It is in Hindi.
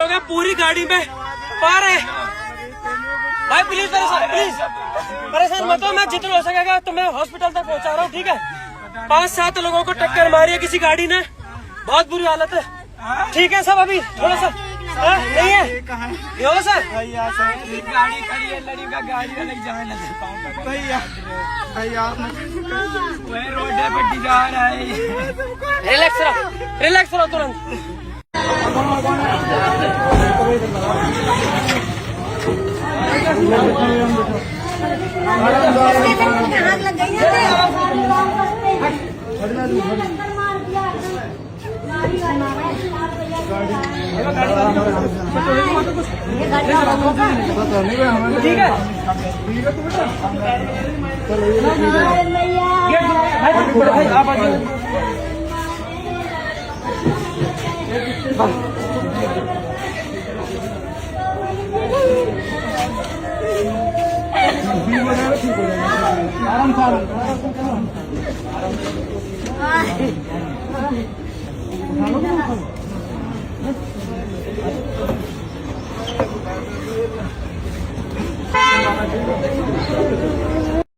लोग हैं पूरी गाड़ी में पार है। भाई प्लीज परेशान मत हो, मैं जितना हो सकेगा तो मैं हॉस्पिटल तक पहुंचा रहा हूँ, ठीक है। 5-7 लोगों को टक्कर मारी है किसी गाड़ी ने, बहुत बुरी हालत है, ठीक है। सब अभी थोड़ा सा नहीं है ये हो सर, गाड़ी खड़ी है, लड़ी का गाड़ी वाले जाने भैया वही रोड पे जा रहा है। रिलैक्स रहो तुरंत। ठीक है आराम से